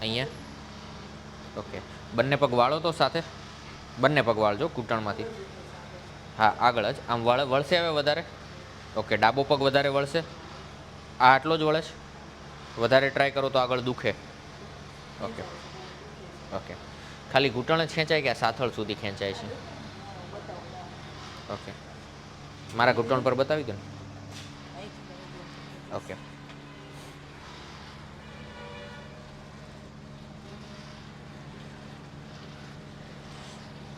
અહીંયા. ઓકે, બંને પગ વાળો તો સાથે, બંને પગ વાળજો ઘૂંટણમાંથી. હા, આગળ જ આમ વળશે હવે વધારે. ઓકે, ડાબો પગ વધારે વળશે. આ આટલો જ વળે છે. વધારે ટ્રાય કરો તો આગળ દુખે. ઓકે ઓકે, ખાલી ઘૂંટણ જ ખેંચાય કે સાથળ સુધી ખેંચાય છે? ઓકે, મારા ઘૂંટણ પર બતાવી દો ને. ઓકે,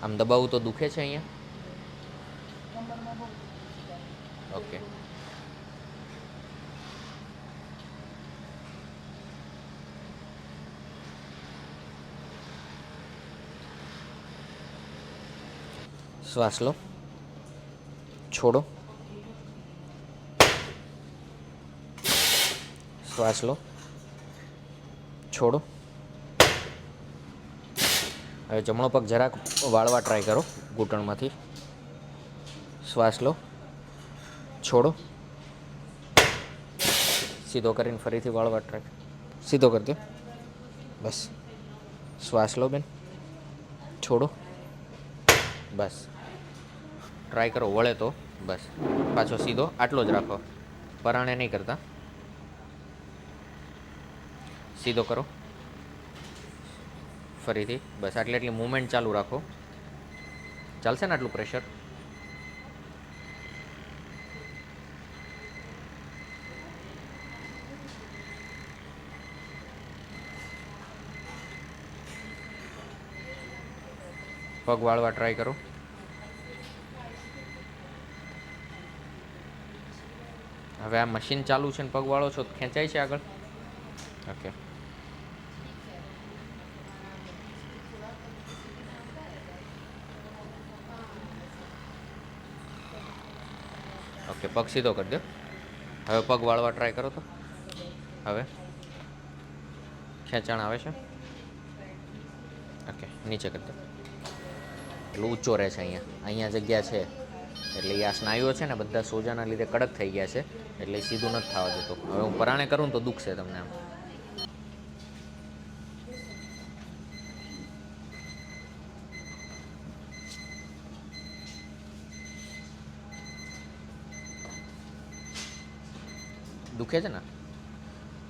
આમ દબાવું તો દુખે છે અહીંયા? ઓકે, શ્વાસ લો, છોડો, શ્વાસ લો, છોડો. હવે જમણો પગ જરાક વાળવા ટ્રાય કરો ઘૂંટણમાંથી. શ્વાસ લો, છોડો, સીધો કરીને ફરીથી વાળવા ટ્રાય. સીધો કરી દો. બસ. શ્વાસ લો બેન, છોડો. બસ, ટ્રાય કરો વળે તો. બસ, પાછો સીધો આટલો જ રાખો, પરાણે નહીં કરતા. સીધો કરો ફરીથી. બસ એટલી મૂવમેન્ટ ચાલુ રાખો. ચાલશે ને આટલું પ્રેશર? પગ વાળવા ટ્રાય કરો. હવે આ મશીન ચાલુ છે ને પગ વાળો છો, ખેંચાય છે આગળ? ઓકે, ઓકે, પગ સીધો કરી દો. હવે પગ વાળવા ટ્રાય કરો તો. હવે ખેંચાણ આવે છે? ઓકે, નીચે કરી દો. એટલે ઊંચો રહે છે અહીંયા જગ્યા છે એટલે આ સ્નાયુઓ છે ને બધા સોજાના લીધે કડક થઈ ગયા છે એટલે સીધું નથી થવા દેતો. હવે હું પરાણે કરું ને તો દુખશે તમને આમ. દુખે છે ને?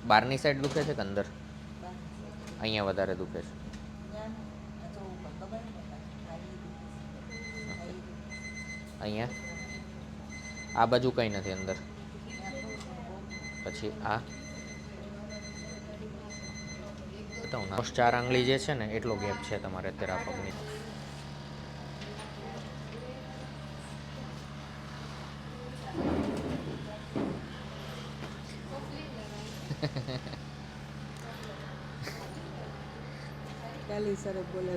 બહારની સાઈડ દુખે છે કે અંદર? અહીંયા વધારે દુખે છે. અહીંયા આ બાજુ કંઈ નથી અંદર. પછી આ બતાવું ને, 4 આંગળી જે છે ને એટલો ગેપ છે તમારે અત્યારે આ પગની. કાલી સર બોલે